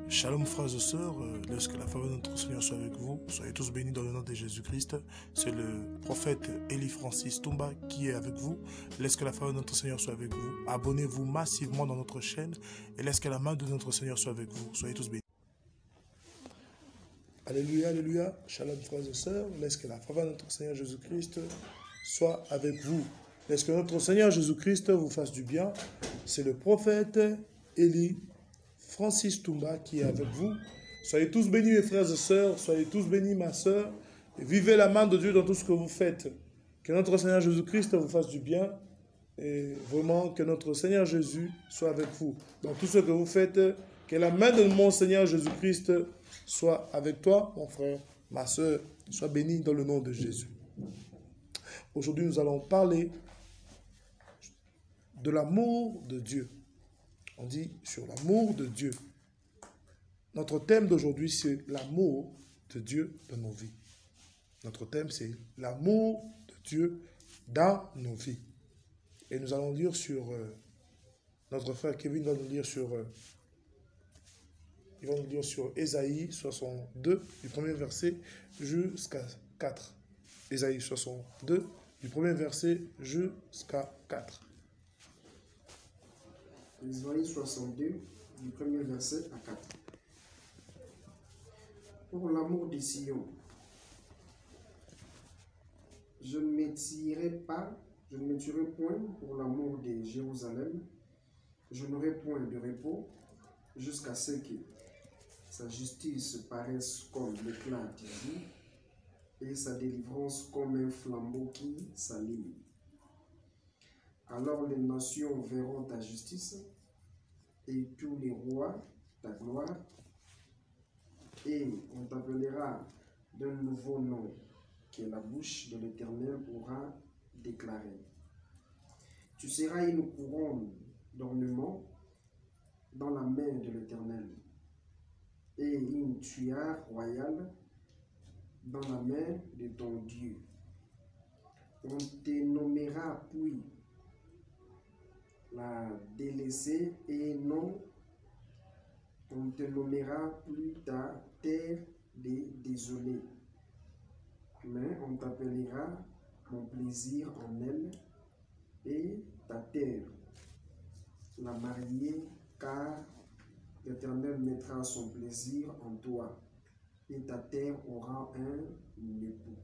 Shalom frères et sœurs, laisse que la faveur de notre Seigneur soit avec vous. Soyez tous bénis dans le nom de Jésus-Christ. C'est le prophète Eli Francis Toumba qui est avec vous. Laisse que la faveur de notre Seigneur soit avec vous. Abonnez-vous massivement dans notre chaîne et laisse que la main de notre Seigneur soit avec vous. Soyez tous bénis. Alléluia, alléluia. Shalom frères et sœurs, laisse que la faveur de notre Seigneur Jésus-Christ soit avec vous. Laisse que notre Seigneur Jésus-Christ vous fasse du bien. C'est le prophète Eli Francis Toumba qui est avec vous. Soyez tous bénis mes frères et sœurs, soyez tous bénis ma sœur. Et vivez la main de Dieu dans tout ce que vous faites. Que notre Seigneur Jésus-Christ vous fasse du bien. Et vraiment que notre Seigneur Jésus soit avec vous. Dans tout ce que vous faites, que la main de mon Seigneur Jésus-Christ soit avec toi, mon frère, ma sœur. Sois béni dans le nom de Jésus. Aujourd'hui, nous allons parler de l'amour de Dieu. On dit sur l'amour de Dieu. Notre thème d'aujourd'hui, c'est l'amour de Dieu dans nos vies. Notre thème, c'est l'amour de Dieu dans nos vies. Et nous allons lire sur... notre frère Kevin va nous lire sur... il va nous lire sur Ésaïe 62, du premier verset jusqu'à 4. Ésaïe 62, du premier verset jusqu'à 4. Ésaïe 62, du premier verset à 4. Pour l'amour de Sion, je ne me tuerai point pour l'amour de Jérusalem. Je n'aurai point de repos jusqu'à ce que sa justice paraisse comme l'éclat du jour et sa délivrance comme un flambeau qui s'allume. Alors les nations verront ta justice et tous les rois ta gloire, et on t'appellera d'un nouveau nom que la bouche de l'Éternel aura déclaré. Tu seras une couronne d'ornement dans la main de l'Éternel et une tuile royale dans la main de ton Dieu. On te nommera puis la délaissée et non, on te nommera plus ta terre des désolés, mais on t'appellera mon plaisir en elle et ta terre, la mariée, car l'Éternel mettra son plaisir en toi et ta terre aura un époux.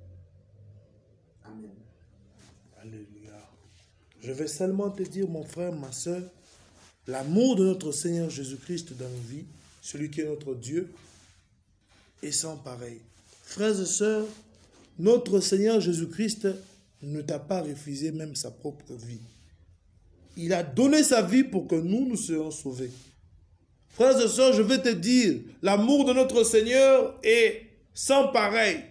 Amen. Alléluia. Je vais seulement te dire, mon frère, ma soeur, l'amour de notre Seigneur Jésus-Christ dans nos vies, celui qui est notre Dieu, est sans pareil. Frères et sœurs, notre Seigneur Jésus-Christ ne t'a pas refusé même sa propre vie. Il a donné sa vie pour que nous soyons sauvés. Frères et sœurs, je vais te dire, l'amour de notre Seigneur est sans pareil.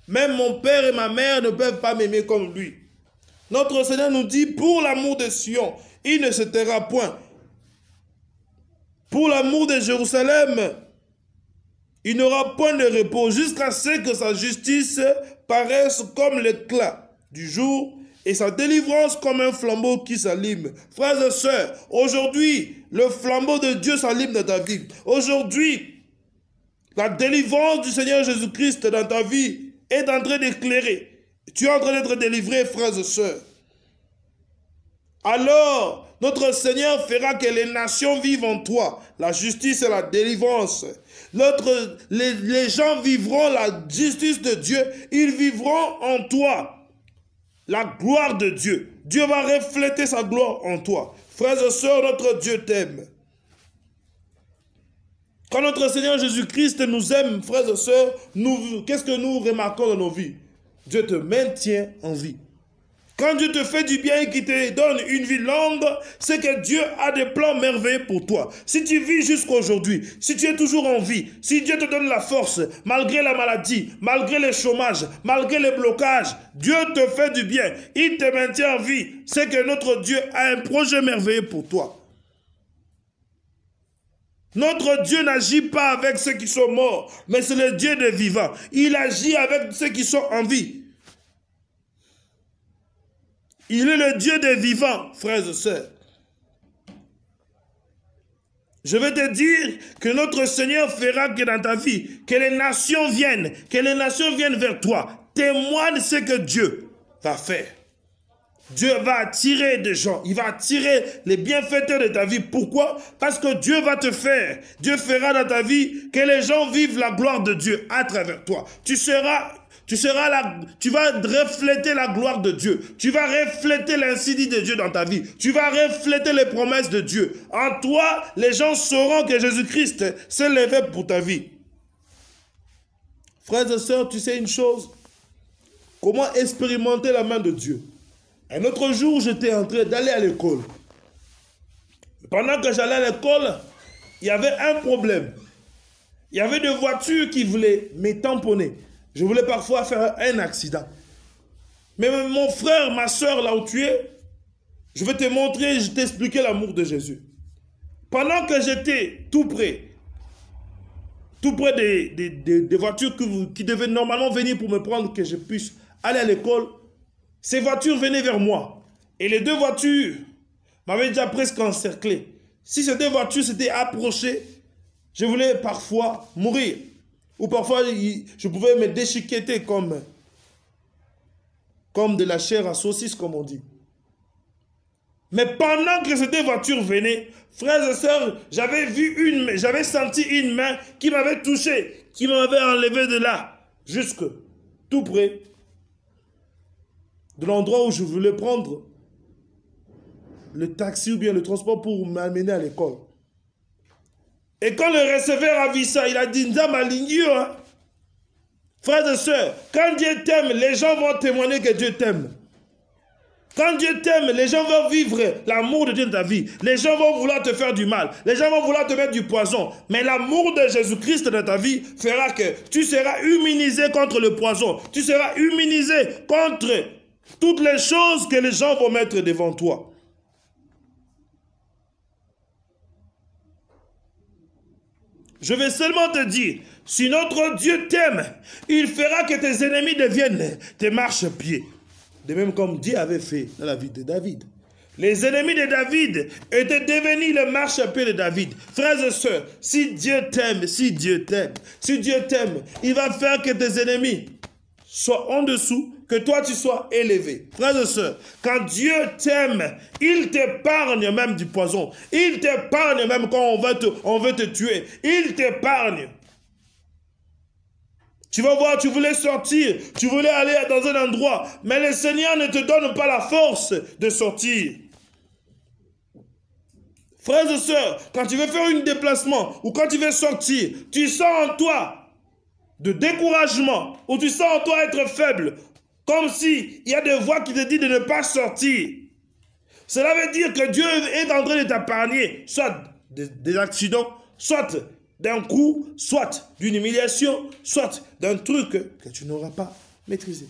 Même mon père et ma mère ne peuvent pas m'aimer comme lui. Notre Seigneur nous dit, pour l'amour de Sion, il ne se taira point. Pour l'amour de Jérusalem, il n'aura point de repos jusqu'à ce que sa justice paraisse comme l'éclat du jour et sa délivrance comme un flambeau qui s'allume. Frères et sœurs, aujourd'hui, le flambeau de Dieu s'allume dans ta vie. Aujourd'hui, la délivrance du Seigneur Jésus-Christ dans ta vie est en train d'éclairer. Tu es en train d'être délivré, frères et sœurs. Alors, notre Seigneur fera que les nations vivent en toi. La justice et la délivrance. Les gens vivront la justice de Dieu. Ils vivront en toi. La gloire de Dieu. Dieu va refléter sa gloire en toi. Frères et sœurs, notre Dieu t'aime. Quand notre Seigneur Jésus-Christ nous aime, frères et sœurs, qu'est-ce que nous remarquons dans nos vies? Dieu te maintient en vie. Quand Dieu te fait du bien et qu'il te donne une vie longue, c'est que Dieu a des plans merveilleux pour toi. Si tu vis jusqu'à aujourd'hui, si tu es toujours en vie, si Dieu te donne la force, malgré la maladie, malgré le chômage, malgré les blocages, Dieu te fait du bien. Il te maintient en vie. C'est que notre Dieu a un projet merveilleux pour toi. Notre Dieu n'agit pas avec ceux qui sont morts, mais c'est le Dieu des vivants. Il agit avec ceux qui sont en vie. Il est le Dieu des vivants, frères et sœurs. Je veux te dire que notre Seigneur fera que dans ta vie, que les nations viennent vers toi. Témoigne ce que Dieu va faire. Dieu va attirer des gens, il va attirer les bienfaiteurs de ta vie. Pourquoi? Parce que Dieu va te faire. Dieu fera dans ta vie que les gens vivent la gloire de Dieu à travers toi. Tu vas refléter la gloire de Dieu. Tu vas refléter l'insigne de Dieu dans ta vie. Tu vas refléter les promesses de Dieu. En toi, les gens sauront que Jésus-Christ s'est levé pour ta vie. Frères et sœurs, tu sais une chose? Comment expérimenter la main de Dieu? Un autre jour, j'étais en train d'aller à l'école. Pendant que j'allais à l'école, il y avait un problème. Il y avait des voitures qui voulaient me tamponner. Je voulais parfois faire un accident. Mais mon frère, ma soeur, là où tu es, je vais te montrer, je t'expliquer l'amour de Jésus. Pendant que j'étais tout près des voitures qui devaient normalement venir pour me prendre, que je puisse aller à l'école, ces voitures venaient vers moi. Et les deux voitures m'avaient déjà presque encerclé. Si ces deux voitures s'étaient approchées, je voulais parfois mourir. Ou parfois, je pouvais me déchiqueter comme de la chair à saucisse, comme on dit. Mais pendant que ces deux voitures venaient, frères et sœurs, j'avais senti une main qui m'avait touché, qui m'avait enlevé de là, jusque tout près de l'endroit où je voulais prendre le taxi ou bien le transport pour m'amener à l'école. Et quand le receveur a vu ça, il a dit, hein? Frères et sœurs, quand Dieu t'aime, les gens vont témoigner que Dieu t'aime. Quand Dieu t'aime, les gens vont vivre l'amour de Dieu dans ta vie. Les gens vont vouloir te faire du mal. Les gens vont vouloir te mettre du poison. Mais l'amour de Jésus-Christ dans ta vie fera que tu seras immunisé contre le poison. Tu seras immunisé contre toutes les choses que les gens vont mettre devant toi. Je vais seulement te dire, si notre Dieu t'aime, il fera que tes ennemis deviennent tes marchepieds. De même comme Dieu avait fait dans la vie de David. Les ennemis de David étaient devenus les marchepieds de David. Frères et sœurs, si Dieu t'aime, il va faire que tes ennemis soient en dessous, que toi tu sois élevé. Frères et sœurs, quand Dieu t'aime, il t'épargne même du poison. Il t'épargne même quand on veut te tuer. Il t'épargne. Tu vas voir, tu voulais sortir, tu voulais aller dans un endroit, mais le Seigneur ne te donne pas la force de sortir. Frères et sœurs, quand tu veux faire un déplacement ou quand tu veux sortir, tu sens en toi de découragement ou tu sens en toi être faible, comme s'il y a des voix qui te disent de ne pas sortir. Cela veut dire que Dieu est en train de t'épargner, soit des accidents, soit d'un coup, soit d'une humiliation, soit d'un truc que tu n'auras pas maîtrisé.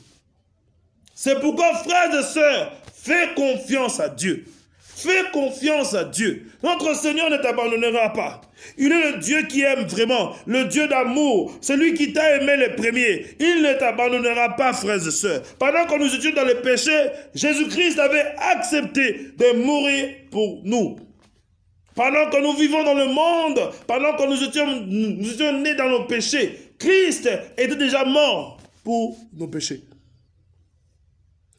C'est pourquoi, frères et sœurs, fais confiance à Dieu. Fais confiance à Dieu. Notre Seigneur ne t'abandonnera pas. Il est le Dieu qui aime vraiment, le Dieu d'amour, celui qui t'a aimé le premier. Il ne t'abandonnera pas, frères et sœurs. Pendant que nous étions dans le péché, Jésus-Christ avait accepté de mourir pour nous. Pendant que nous vivons dans le monde, pendant que nous étions nés dans nos péchés, Christ était déjà mort pour nos péchés.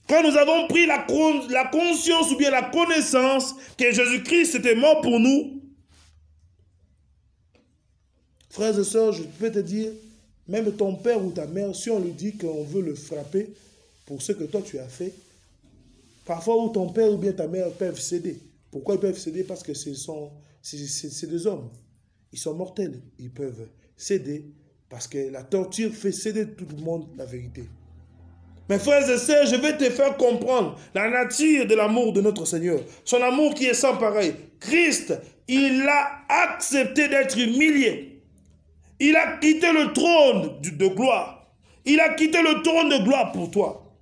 Quand nous avons pris la conscience ou bien la connaissance que Jésus-Christ était mort pour nous, frères et sœurs, je peux te dire, même ton père ou ta mère, si on lui dit qu'on veut le frapper pour ce que toi tu as fait, parfois où ton père ou bien ta mère peuvent céder. Pourquoi ils peuvent céder? Parce que c'est des hommes. Ils sont mortels. Ils peuvent céder parce que la torture fait céder tout le monde la vérité. Mes frères et sœurs, je vais te faire comprendre la nature de l'amour de notre Seigneur. Son amour qui est sans pareil. Christ, il a accepté d'être humilié. Il a quitté le trône de gloire. Il a quitté le trône de gloire pour toi.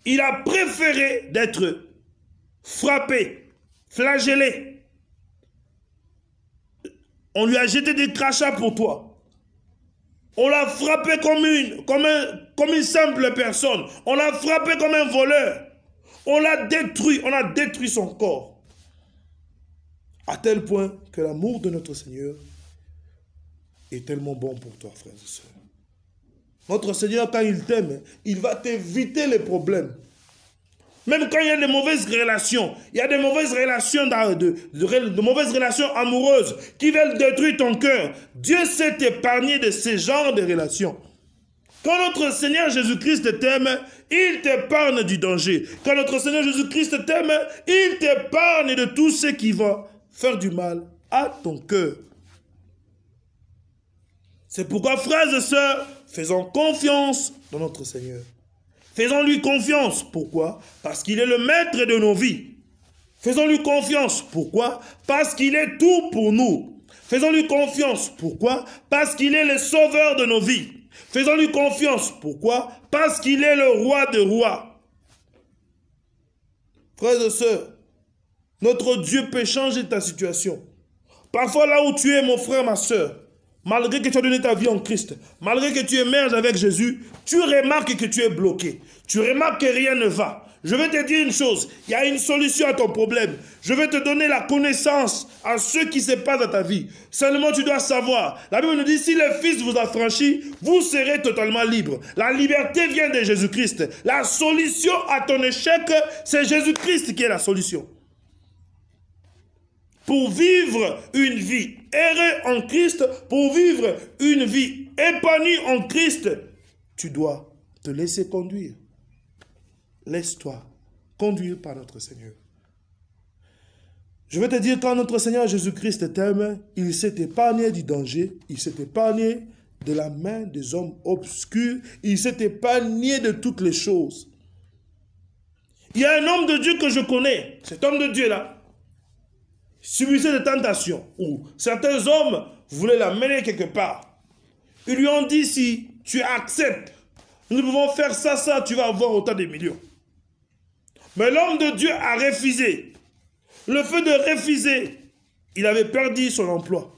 Il a préféré d'être frappé, flagellé. On lui a jeté des crachats pour toi. On l'a frappé comme une simple personne. On l'a frappé comme un voleur. On l'a détruit, on a détruit son corps. À tel point que l'amour de notre Seigneur est tellement bon pour toi, frères et sœurs. Notre Seigneur, quand il t'aime, il va t'éviter les problèmes. Même quand il y a des mauvaises relations, il y a des mauvaises relations, de mauvaises relations amoureuses qui veulent détruire ton cœur. Dieu sait t'épargner de ce genre de relations. Quand notre Seigneur Jésus-Christ t'aime, il t'épargne du danger. Quand notre Seigneur Jésus-Christ t'aime, il t'épargne de tout ce qui va faire du mal à ton cœur. C'est pourquoi, frères et sœurs, faisons confiance dans notre Seigneur. Faisons-lui confiance. Pourquoi? Parce qu'il est le maître de nos vies. Faisons-lui confiance. Pourquoi? Parce qu'il est tout pour nous. Faisons-lui confiance. Pourquoi? Parce qu'il est le sauveur de nos vies. Faisons-lui confiance. Pourquoi? Parce qu'il est le roi des rois. Frères et sœurs, notre Dieu peut changer ta situation. Parfois là où tu es, mon frère, ma sœur, malgré que tu as donné ta vie en Christ, malgré que tu émerges avec Jésus, tu remarques que tu es bloqué. Tu remarques que rien ne va. Je vais te dire une chose, il y a une solution à ton problème. Je vais te donner la connaissance à ce qui se passe dans ta vie. Seulement tu dois savoir. La Bible nous dit, si le Fils vous a franchi, vous serez totalement libre. La liberté vient de Jésus-Christ. La solution à ton échec, c'est Jésus-Christ qui est la solution. Pour vivre une vie errée en Christ, pour vivre une vie épanouie en Christ, tu dois te laisser conduire. Laisse-toi conduire par notre Seigneur. Je vais te dire, quand notre Seigneur Jésus-Christ t'aime, il s'est épargné du danger, il s'est épargné de la main des hommes obscurs, il s'est épargné de toutes les choses. Il y a un homme de Dieu que je connais, cet homme de Dieu-là, subissait des tentations, où certains hommes voulaient l'amener quelque part. Ils lui ont dit, si tu acceptes, nous pouvons faire ça, ça, tu vas avoir autant de millions. Mais l'homme de Dieu a refusé. Le fait de refuser, il avait perdu son emploi.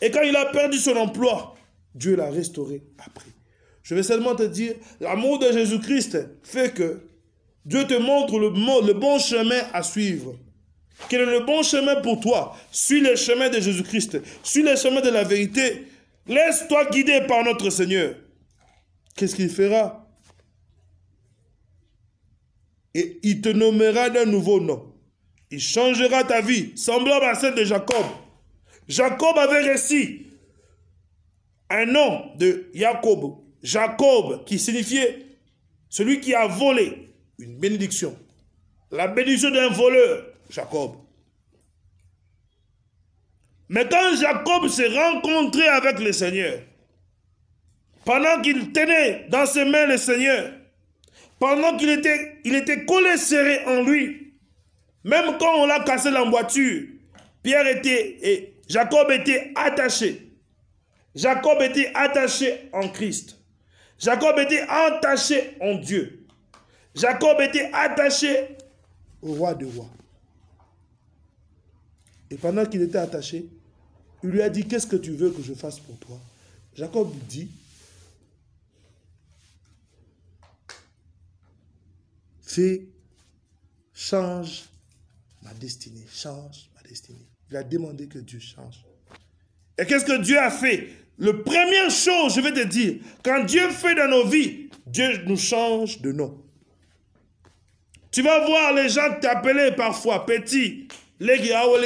Et quand il a perdu son emploi, Dieu l'a restauré après. Je vais seulement te dire, l'amour de Jésus-Christ fait que Dieu te montre le bon chemin à suivre. Quel est le bon chemin pour toi? Suis le chemin de Jésus-Christ. Suis le chemin de la vérité. Laisse-toi guider par notre Seigneur. Qu'est-ce qu'il fera? Et il te nommera d'un nouveau nom. Il changera ta vie, semblable à celle de Jacob. Jacob avait reçu un nom de Jacob. Jacob, qui signifiait celui qui a volé, une bénédiction. La bénédiction d'un voleur, Jacob. Mais quand Jacob s'est rencontré avec le Seigneur, pendant qu'il tenait dans ses mains le Seigneur, pendant qu'il était collé serré en lui, même quand on l'a cassé l'emboîture, Jacob était attaché. Jacob était attaché en Christ. Jacob était attaché en Dieu. Jacob était attaché au roi des rois. Et pendant qu'il était attaché, il lui a dit, qu'est-ce que tu veux que je fasse pour toi? Jacob dit, change ma destinée, change ma destinée. Il a demandé que Dieu change. Et qu'est-ce que Dieu a fait? La première chose, je vais te dire, quand Dieu fait dans nos vies, Dieu nous change de nom. Tu vas voir les gens t'appeler parfois petit, les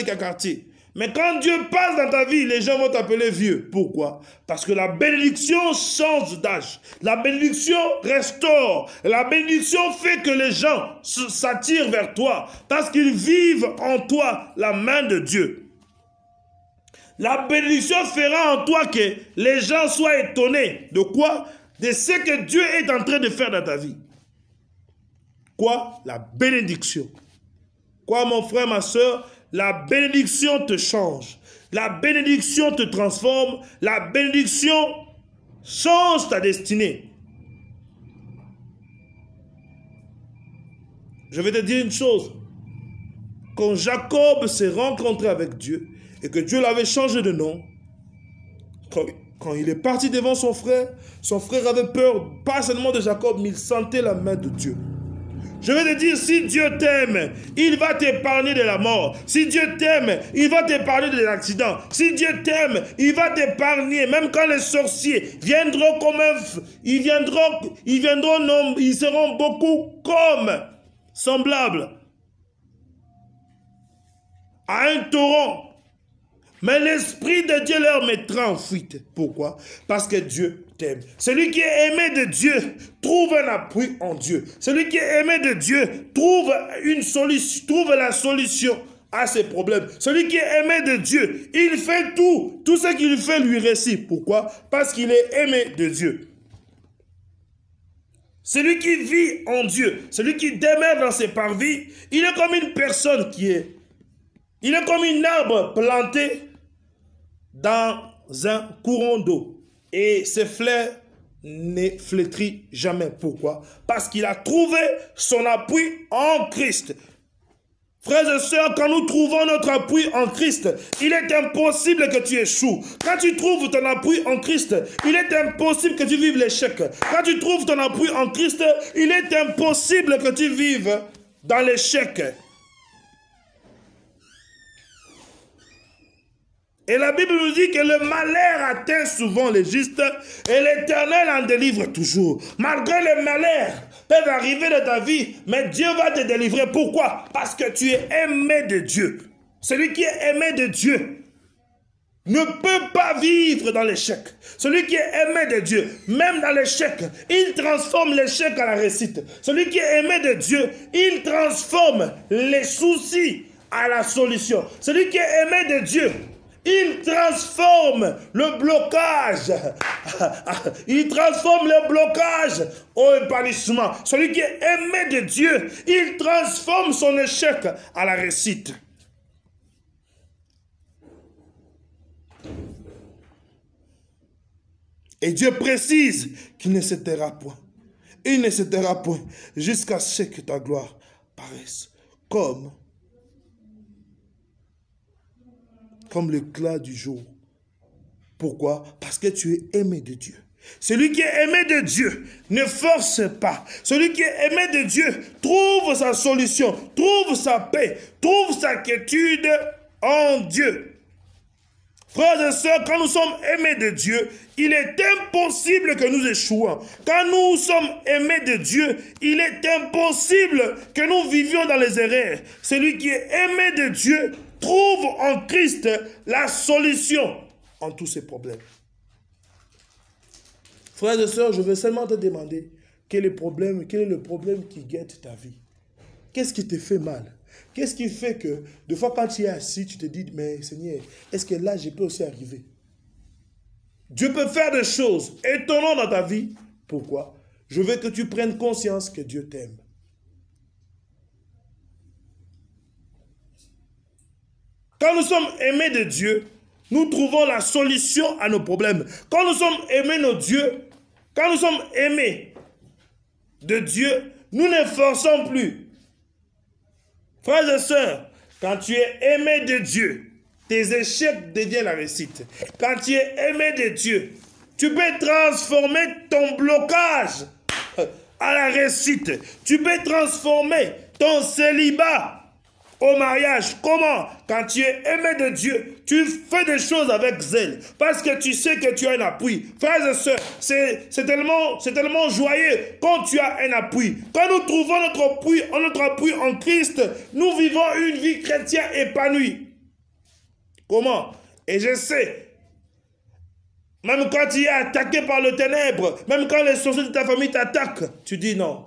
quartier. Mais quand Dieu passe dans ta vie, les gens vont t'appeler vieux. Pourquoi? Parce que la bénédiction change d'âge. La bénédiction restaure. La bénédiction fait que les gens s'attirent vers toi. Parce qu'ils vivent en toi la main de Dieu. La bénédiction fera en toi que les gens soient étonnés. De quoi? De ce que Dieu est en train de faire dans ta vie. Quoi? La bénédiction. Quoi, mon frère, ma soeur? La bénédiction te change. La bénédiction te transforme. La bénédiction change ta destinée. Je vais te dire une chose. Quand Jacob s'est rencontré avec Dieu et que Dieu l'avait changé de nom, quand il est parti devant son frère avait peur, pas seulement de Jacob, mais il sentait la main de Dieu. Je vais te dire, si Dieu t'aime, il va t'épargner de la mort. Si Dieu t'aime, il va t'épargner de l'accident. Si Dieu t'aime, il va t'épargner. Même quand les sorciers viendront ils seront beaucoup comme semblables à un torrent. Mais l'Esprit de Dieu leur mettra en fuite. Pourquoi? Parce que Dieu t'aime. Celui qui est aimé de Dieu trouve un appui en Dieu. Celui qui est aimé de Dieu trouve la solution à ses problèmes. Celui qui est aimé de Dieu, il fait tout. Tout ce qu'il fait lui réussit. Pourquoi? Parce qu'il est aimé de Dieu. Celui qui vit en Dieu, celui qui demeure dans ses parvis, il est comme une personne il est comme un arbre planté dans un courant d'eau. Et ses fleurs ne flétrit jamais. Pourquoi? Parce qu'il a trouvé son appui en Christ. Frères et sœurs, quand nous trouvons notre appui en Christ, il est impossible que tu échoues. Quand tu trouves ton appui en Christ, il est impossible que tu vives l'échec. Quand tu trouves ton appui en Christ, il est impossible que tu vives dans l'échec. Et la Bible nous dit que le malheur atteint souvent les justes et l'Éternel en délivre toujours. Malgré le malheur peuvent arriver dans ta vie, mais Dieu va te délivrer. Pourquoi? Parce que tu es aimé de Dieu. Celui qui est aimé de Dieu ne peut pas vivre dans l'échec. Celui qui est aimé de Dieu, même dans l'échec, il transforme l'échec en la réussite. Celui qui est aimé de Dieu, il transforme les soucis à la solution. Celui qui est aimé de Dieu, il transforme le blocage. Il transforme le blocage au épanouissement. Celui qui est aimé de Dieu, il transforme son échec à la réussite. Et Dieu précise qu'il ne se taira point. Il ne se taira point jusqu'à ce que ta gloire paraisse comme l'éclat du jour. Pourquoi? Parce que tu es aimé de Dieu. Celui qui est aimé de Dieu ne force pas. Celui qui est aimé de Dieu trouve sa solution, trouve sa paix, trouve sa quiétude en Dieu. Frères et sœurs, quand nous sommes aimés de Dieu, il est impossible que nous échouions. Quand nous sommes aimés de Dieu, il est impossible que nous vivions dans les erreurs. Celui qui est aimé de Dieu trouve en Christ la solution en tous ces problèmes. Frères et sœurs, je veux seulement te demander quel est le problème qui guette ta vie. Qu'est-ce qui te fait mal? Qu'est-ce qui fait que, des fois quand tu es assis, tu te dis, mais Seigneur, est-ce que là, je peux aussi arriver? Dieu peut faire des choses étonnantes dans ta vie. Pourquoi? Je veux que tu prennes conscience que Dieu t'aime. Quand nous sommes aimés de Dieu, nous trouvons la solution à nos problèmes. Quand nous sommes aimés de Dieu, quand nous sommes aimés de Dieu, nous ne forçons plus. Frères et sœurs, quand tu es aimé de Dieu, tes échecs deviennent la réussite. Quand tu es aimé de Dieu, tu peux transformer ton blocage à la réussite. Tu peux transformer ton célibat au mariage. Comment? Quand tu es aimé de Dieu, tu fais des choses avec zèle. Parce que tu sais que tu as un appui. Frères et sœurs, c'est tellement joyeux quand tu as un appui. Quand nous trouvons notre appui en Christ, nous vivons une vie chrétienne épanouie. Comment? Et je sais, même quand tu es attaqué par le ténèbre, même quand les sorciers de ta famille t'attaquent, tu dis non.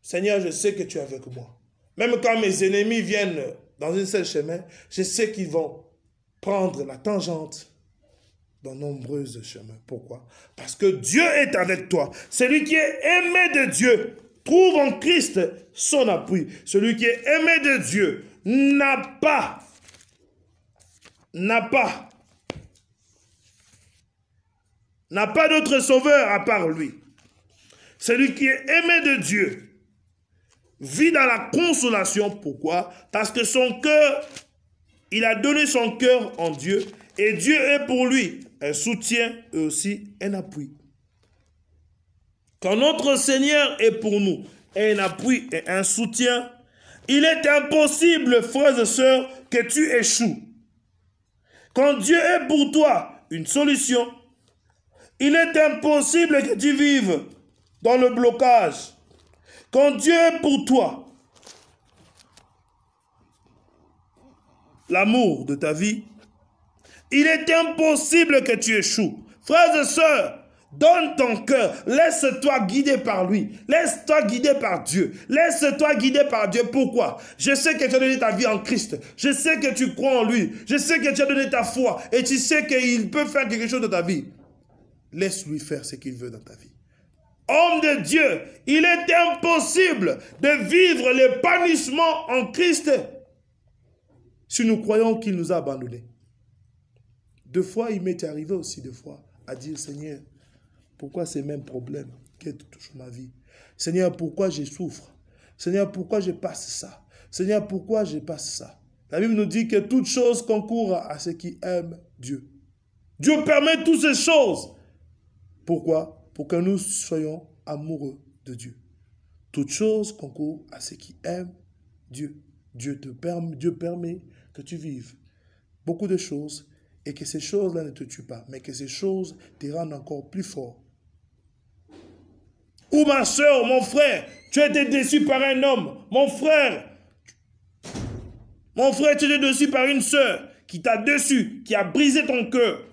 Seigneur, je sais que tu es avec moi. Même quand mes ennemis viennent dans un seul chemin, je sais qu'ils vont prendre la tangente dans nombreux chemins. Pourquoi? Parce que Dieu est avec toi. Celui qui est aimé de Dieu trouve en Christ son appui. Celui qui est aimé de Dieu n'a pas d'autre sauveur à part lui. Celui qui est aimé de Dieu vit dans la consolation. Pourquoi? Parce que son cœur, il a donné son cœur en Dieu et Dieu est pour lui un soutien et aussi un appui. Quand notre Seigneur est pour nous, et un appui et un soutien, il est impossible, frères et sœurs, que tu échoues. Quand Dieu est pour toi une solution, il est impossible que tu vives dans le blocage. Quand Dieu est pour toi, l'amour de ta vie, il est impossible que tu échoues. Frères et sœurs, donne ton cœur, laisse-toi guider par lui, laisse-toi guider par Dieu, laisse-toi guider par Dieu. Pourquoi? Je sais que tu as donné ta vie en Christ, je sais que tu crois en lui, je sais que tu as donné ta foi et tu sais qu'il peut faire quelque chose de ta vie. Laisse-lui faire ce qu'il veut dans ta vie. Homme de Dieu, il est impossible de vivre l'épanouissement en Christ si nous croyons qu'il nous a abandonnés. Deux fois, il m'est arrivé aussi deux fois à dire, Seigneur, pourquoi ces mêmes problèmes qui touchent ma vie? Seigneur, pourquoi je souffre? Seigneur, pourquoi je passe ça? Seigneur, pourquoi je passe ça? La Bible nous dit que toutes choses concourent à ceux qui aiment Dieu. Dieu permet toutes ces choses. Pourquoi? Pour que nous soyons amoureux de Dieu. Toutes choses concourent à ceux qui aiment Dieu. Dieu permet que tu vives beaucoup de choses et que ces choses-là ne te tuent pas, mais que ces choses te rendent encore plus fort. Ou ma soeur, mon frère, tu as été déçu par un homme. Mon frère, tu as été déçu par une soeur qui t'a déçu, qui a brisé ton cœur.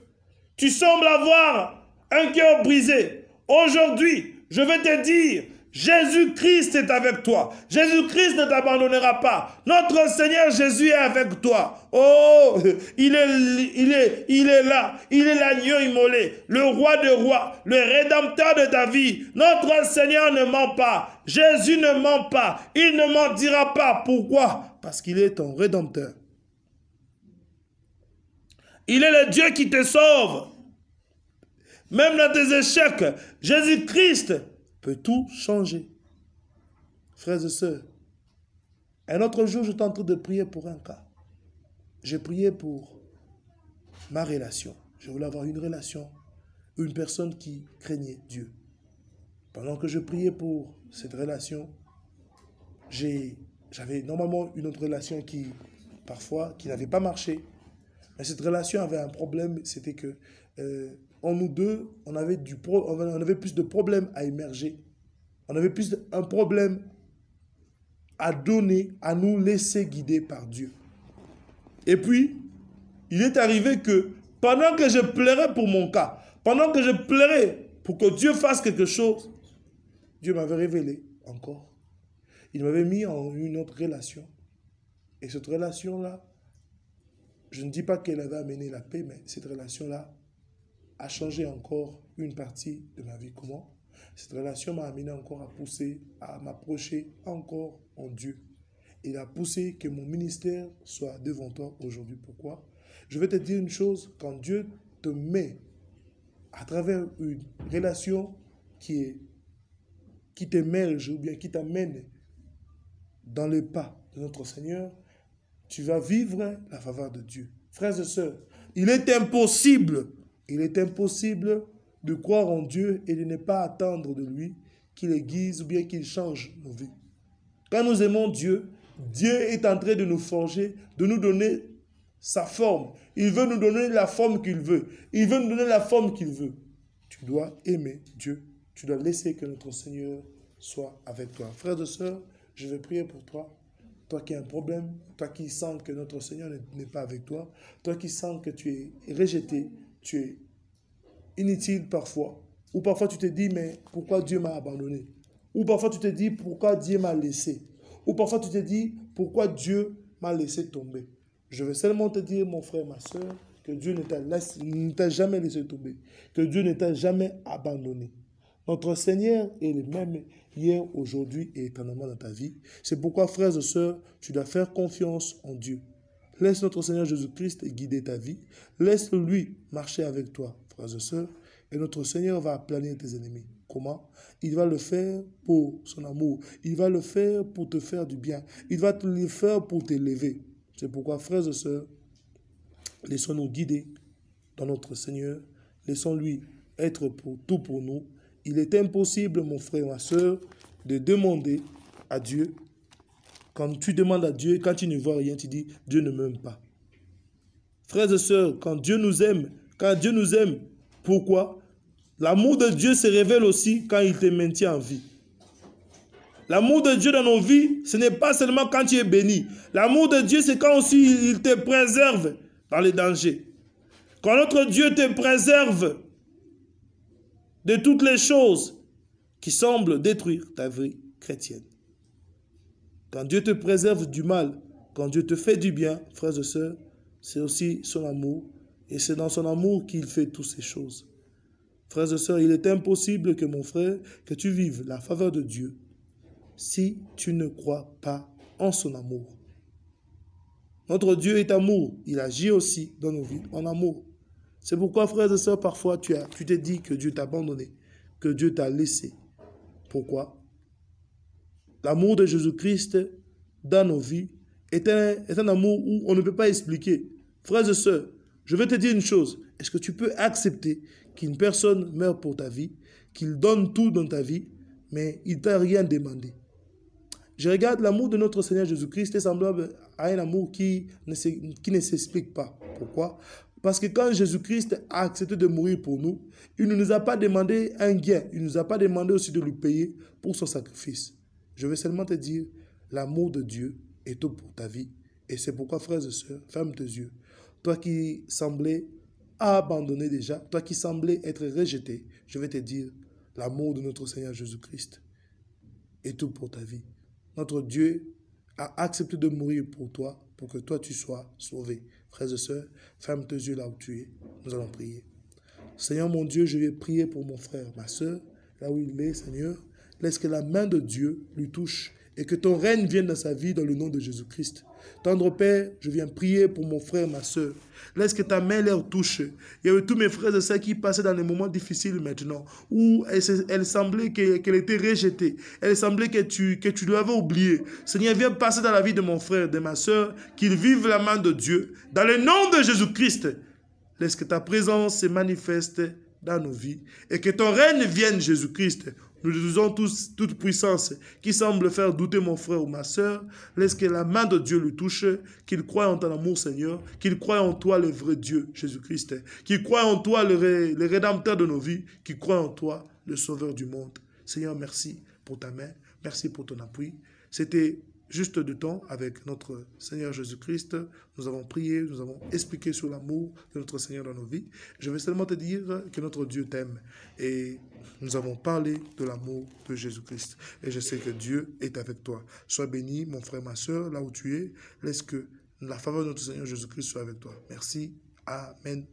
Tu sembles avoir un cœur brisé. Aujourd'hui, je vais te dire, Jésus-Christ est avec toi. Jésus-Christ ne t'abandonnera pas. Notre Seigneur Jésus est avec toi. Oh, il est là. Il est l'agneau immolé, le roi de rois, le rédempteur de ta vie. Notre Seigneur ne ment pas. Jésus ne ment pas. Il ne mentira pas. Pourquoi? Parce qu'il est ton rédempteur. Il est le Dieu qui te sauve. Même dans tes échecs, Jésus-Christ peut tout changer. Frères et sœurs, un autre jour, j'étais en train de prier pour un cas. J'ai prié pour ma relation. Je voulais avoir une relation, une personne qui craignait Dieu. Pendant que je priais pour cette relation, j'avais normalement une autre relation qui n'avait pas marché. Mais cette relation avait un problème, c'était que en nous deux, on avait plus de problèmes à émerger. On avait plus un problème à donner, à nous laisser guider par Dieu. Et puis, il est arrivé que pendant que je pleurais pour mon cas, pendant que je pleurais pour que Dieu fasse quelque chose, Dieu m'avait révélé encore. Il m'avait mis en une autre relation. Et cette relation-là, je ne dis pas qu'elle avait amené la paix, mais cette relation-là a changé encore une partie de ma vie. Comment? Cette relation m'a amené encore à pousser, à m'approcher encore en Dieu. Il a poussé que mon ministère soit devant toi aujourd'hui. Pourquoi? Je vais te dire une chose, quand Dieu te met à travers une relation qui t'émerge ou bien qui t'amène dans les pas de notre Seigneur, tu vas vivre la faveur de Dieu. Frères et sœurs, il est impossible de croire en Dieu et de ne pas attendre de lui qu'il aiguise ou bien qu'il change nos vies. Quand nous aimons Dieu, Dieu est en train de nous forger, de nous donner sa forme. Il veut nous donner la forme qu'il veut. Il veut nous donner la forme qu'il veut. Tu dois aimer Dieu. Tu dois laisser que notre Seigneur soit avec toi. Frères et sœurs, je vais prier pour toi. Toi qui as un problème, toi qui sens que notre Seigneur n'est pas avec toi, toi qui sens que tu es rejeté, tu es inutile parfois, ou parfois tu te dis, mais pourquoi Dieu m'a abandonné? Ou parfois tu te dis, pourquoi Dieu m'a laissé? Ou parfois tu te dis, pourquoi Dieu m'a laissé tomber? Je veux seulement te dire, mon frère, ma soeur, que Dieu ne t'a jamais laissé tomber, que Dieu ne t'a jamais abandonné. Notre Seigneur est le même hier, aujourd'hui et éternellement dans ta vie. C'est pourquoi, frères et sœurs, tu dois faire confiance en Dieu. Laisse notre Seigneur Jésus-Christ guider ta vie. Laisse-lui marcher avec toi, frères et sœurs. Et notre Seigneur va aplanir tes ennemis. Comment? Il va le faire pour son amour. Il va le faire pour te faire du bien. Il va te le faire pour t'élever. C'est pourquoi, frères et sœurs, laissons-nous guider dans notre Seigneur. Laissons-lui être pour tout pour nous. Il est impossible, mon frère, ma soeur, de demander à Dieu. Quand tu demandes à Dieu, quand tu ne vois rien, tu dis, Dieu ne m'aime pas. Frères et sœurs, quand Dieu nous aime, pourquoi? L'amour de Dieu se révèle aussi quand il te maintient en vie. L'amour de Dieu dans nos vies, ce n'est pas seulement quand tu es béni. L'amour de Dieu, c'est quand aussi il te préserve dans les dangers. Quand notre Dieu te préserve de toutes les choses qui semblent détruire ta vie chrétienne. Quand Dieu te préserve du mal, quand Dieu te fait du bien, frères et sœurs, c'est aussi son amour. Et c'est dans son amour qu'il fait toutes ces choses. Frères et sœurs, il est impossible que mon frère, que tu vives la faveur de Dieu si tu ne crois pas en son amour. Notre Dieu est amour. Il agit aussi dans nos vies en amour. C'est pourquoi, frères et sœurs, parfois tu te dis que Dieu t'a abandonné, que Dieu t'a laissé. Pourquoi? L'amour de Jésus-Christ dans nos vies est un amour où on ne peut pas expliquer. Frères et sœurs, je vais te dire une chose. Est-ce que tu peux accepter qu'une personne meure pour ta vie, qu'il donne tout dans ta vie, mais il ne t'a rien demandé? Je regarde l'amour de notre Seigneur Jésus-Christ est semblable à un amour qui ne s'explique pas. Pourquoi? Parce que quand Jésus-Christ a accepté de mourir pour nous, il ne nous a pas demandé un gain, il ne nous a pas demandé aussi de lui payer pour son sacrifice. Je veux seulement te dire, l'amour de Dieu est tout pour ta vie. Et c'est pourquoi, frères et sœurs, ferme tes yeux. Toi qui semblais abandonné déjà, toi qui semblais être rejeté, je vais te dire, l'amour de notre Seigneur Jésus-Christ est tout pour ta vie. Notre Dieu a accepté de mourir pour toi, pour que toi tu sois sauvé. Frères et sœurs, ferme tes yeux là où tu es. Nous allons prier. Seigneur mon Dieu, je vais prier pour mon frère, ma sœur, là où il est, Seigneur. Laisse que la main de Dieu lui touche et que ton règne vienne dans sa vie dans le nom de Jésus-Christ. Tendre Père, je viens prier pour mon frère, ma sœur. Laisse que ta main leur touche. Il y avait tous mes frères et sœurs qui passaient dans des moments difficiles maintenant, où elle semblait qu'elle était rejetée. Elle semblait que tu l'avais oubliée. Seigneur, viens passer dans la vie de mon frère, de ma sœur, qu'ils vivent la main de Dieu. Dans le nom de Jésus-Christ, laisse que ta présence se manifeste dans nos vies et que ton règne vienne, Jésus-Christ. Nous disons tous toute puissance qui semble faire douter mon frère ou ma sœur. Laisse que la main de Dieu lui touche, qu'il croie en ton amour, Seigneur, qu'il croie en toi, le vrai Dieu, Jésus-Christ, qu'il croie en toi, le rédempteur de nos vies, qu'il croie en toi, le sauveur du monde. Seigneur, merci pour ta main, merci pour ton appui. C'était juste de temps avec notre Seigneur Jésus-Christ. Nous avons prié, nous avons expliqué sur l'amour de notre Seigneur dans nos vies. Je vais seulement te dire que notre Dieu t'aime. Et nous avons parlé de l'amour de Jésus-Christ. Et je sais que Dieu est avec toi. Sois béni, mon frère, ma soeur, là où tu es. Laisse que la faveur de notre Seigneur Jésus-Christ soit avec toi. Merci. Amen.